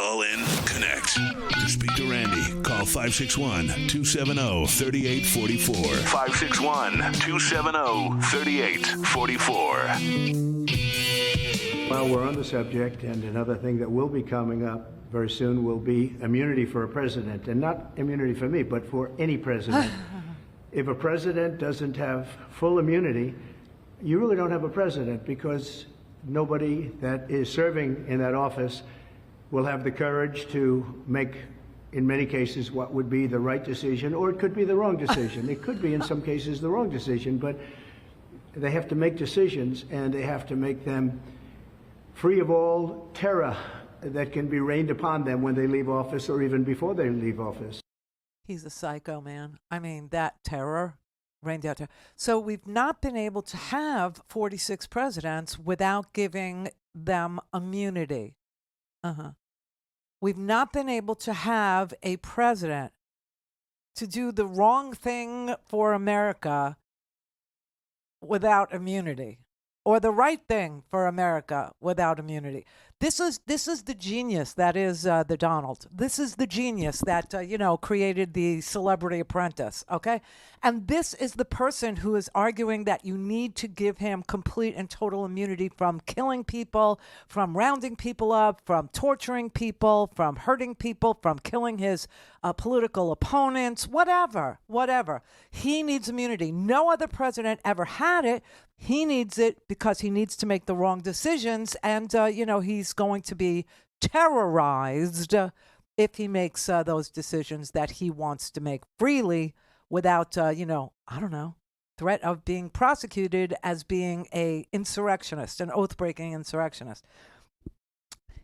Call in, connect. To speak to Randi, call 561-270-3844. 561-270-3844. While we're on the subject, and another thing that will be coming up very soon will be immunity for a president. And not immunity for me, but for any president. If a president doesn't have full immunity, you really don't have a president, because nobody that is serving in that office will have the courage to make, in many cases, what would be the right decision, or it could be the wrong decision. It could be, in some cases, the wrong decision, but they have to make decisions, and they have to make them free of all terror that can be rained upon them when they leave office or even before they leave office. He's a psycho, man. I mean, that terror rained out terror. So we've not been able to have 46 presidents without giving them immunity. We've not been able to have a president to do the wrong thing for America without immunity, or the right thing for America without immunity. This is the genius that is the Donald. This is the genius that created the Celebrity Apprentice. Okay, and this is the person who is arguing that you need to give him complete and total immunity from killing people, from rounding people up, from torturing people, from hurting people, from killing his political opponents, whatever. He needs immunity. No other president ever had it. He needs it because he needs to make the wrong decisions, and he's going to be terrorized if he makes those decisions that he wants to make freely without, threat of being prosecuted as being a insurrectionist, an oath-breaking insurrectionist.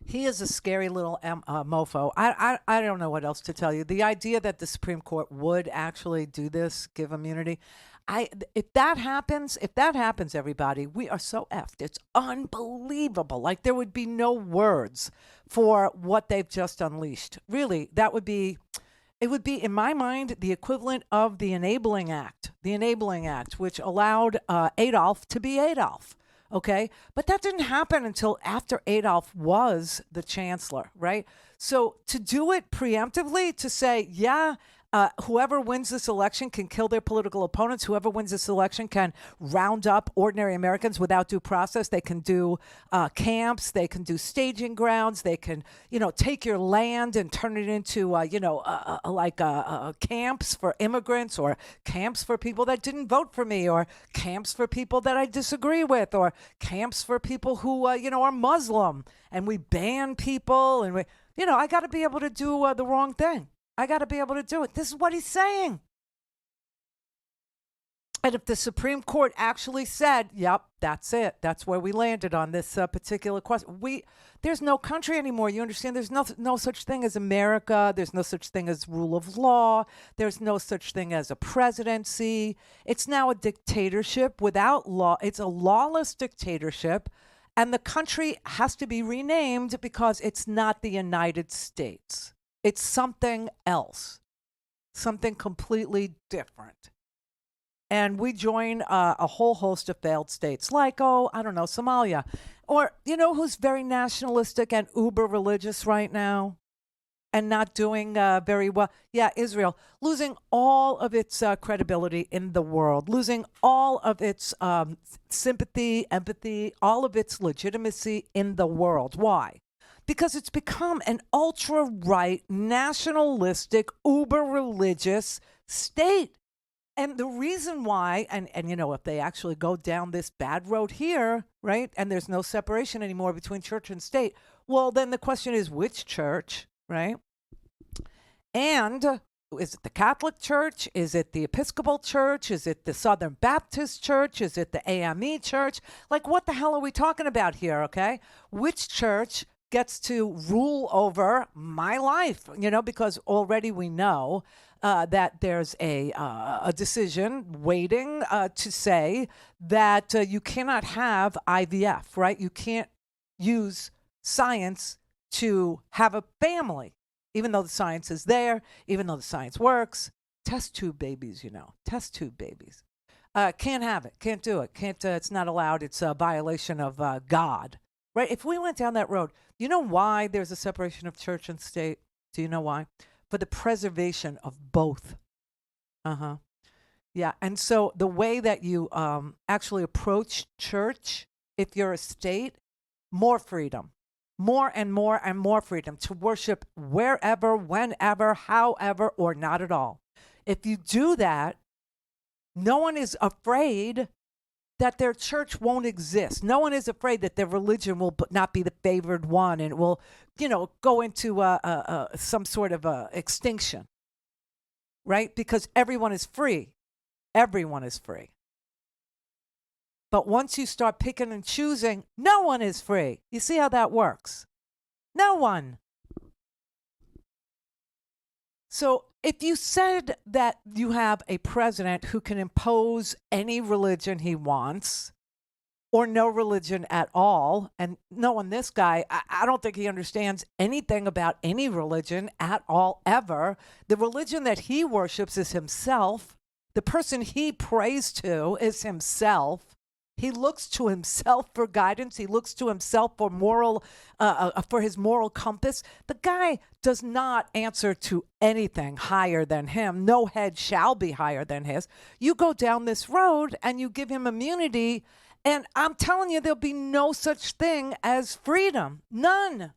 He is a scary little mofo. I don't know what else to tell you. The idea that the Supreme Court would actually do this, give immunity, if that happens, everybody, we are so effed. It's unbelievable. Like, there would be no words for what they've just unleashed. Really, it would be, in my mind, the equivalent of the Enabling Act, which allowed Adolf to be Adolf. Okay, but that didn't happen until after Adolf was the chancellor, right? So to do it preemptively, to say, whoever wins this election can kill their political opponents. Whoever wins this election can round up ordinary Americans without due process. They can do camps. They can do staging grounds. They can, take your land and turn it into, camps for immigrants, or camps for people that didn't vote for me, or camps for people that I disagree with, or camps for people who, are Muslim. And we ban people, and I got to be able to do the wrong thing. I got to be able to do it. This is what he's saying. And if the Supreme Court actually said, yep, that's it, that's where we landed on this particular question. There's no country anymore. You understand? There's no such thing as America. There's no such thing as rule of law. There's no such thing as a presidency. It's now a dictatorship without law. It's a lawless dictatorship. And the country has to be renamed because it's not the United States. It's something else, something completely different. And we join a whole host of failed states like, Somalia. Or, who's very nationalistic and uber religious right now and not doing very well? Yeah, Israel, losing all of its credibility in the world, losing all of its sympathy, empathy, all of its legitimacy in the world. Why? Because it's become an ultra-right, nationalistic, uber-religious state. And the reason why, and if they actually go down this bad road here, right, and there's no separation anymore between church and state, well, then the question is, which church, right? And is it the Catholic Church? Is it the Episcopal Church? Is it the Southern Baptist Church? Is it the AME Church? Like, what the hell are we talking about here, okay? Which church gets to rule over my life, because already we know that there's a decision waiting to say that you cannot have IVF, right? You can't use science to have a family, even though the science is there, even though the science works. Test tube babies, test tube babies. Can't have it, can't do it, can't. It's not allowed. It's a violation of God. right? If we went down that road, you know why there's a separation of church and state? Do you know why? For the preservation of both. Uh-huh. Yeah. And so the way that you actually approach church, if you're a state, more freedom, more and more and more freedom to worship wherever, whenever, however, or not at all. If you do that, no one is afraid that their church won't exist. No one is afraid that their religion will not be the favored one and will, go into some sort of extinction, right? Because everyone is free. Everyone is free. But once you start picking and choosing, no one is free. You see how that works? No one. So if you said that you have a president who can impose any religion he wants or no religion at all, and knowing this guy, I don't think he understands anything about any religion at all ever. The religion that he worships is himself. The person he prays to is himself. He looks to himself for guidance. He looks to himself for for his moral compass. The guy does not answer to anything higher than him. No head shall be higher than his. You go down this road and you give him immunity, and I'm telling you, there'll be no such thing as freedom. None.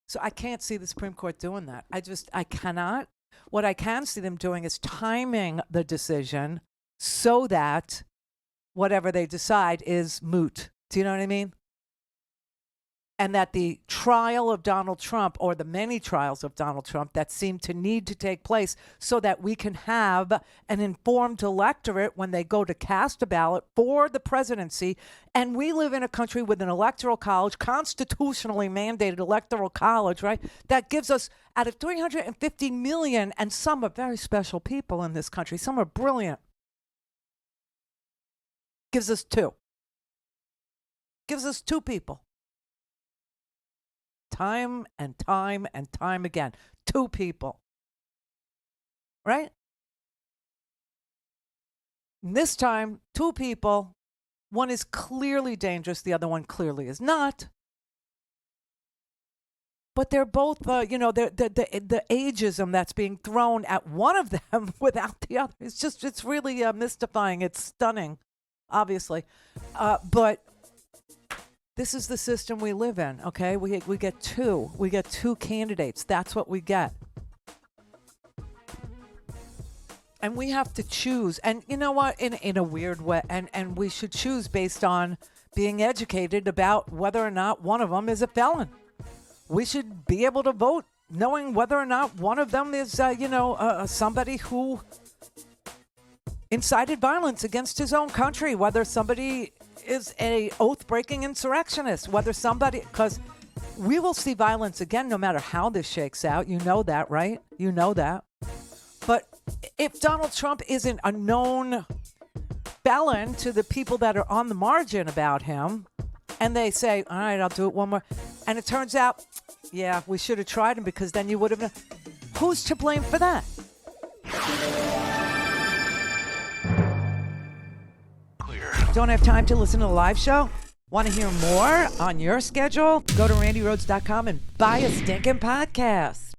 So I can't see the Supreme Court doing that. I cannot. What I can see them doing is timing the decision so that whatever they decide is moot. Do you know what I mean? And that the trial of Donald Trump, or the many trials of Donald Trump that seem to need to take place so that we can have an informed electorate when they go to cast a ballot for the presidency. And we live in a country with an electoral college, constitutionally mandated electoral college, right? That gives us, out of 350 million, and some are very special people in this country, some are brilliant, gives us two. Gives us two people. Time and time and time again. Two people. Right? And this time, two people. One is clearly dangerous. The other one clearly is not. But they're both, the ageism that's being thrown at one of them without the other. It's really mystifying. It's stunning. Obviously. But this is the system we live in, okay? We get two. We get two candidates. That's what we get. And we have to choose. And you know what? In a weird way. And we should choose based on being educated about whether or not one of them is a felon. We should be able to vote knowing whether or not one of them is, somebody who incited violence against his own country, whether somebody is a oath-breaking insurrectionist, whether somebody, because we will see violence again no matter how this shakes out. You know that, right? You know that. But if Donald Trump isn't a known felon to the people that are on the margin about him, and they say, all right, I'll do it one more, and it turns out, yeah, we should have tried him because then you would have, who's to blame for that? Don't have time to listen to the live show? Want to hear more on your schedule? Go to randyrhodes.com and buy a stinking podcast.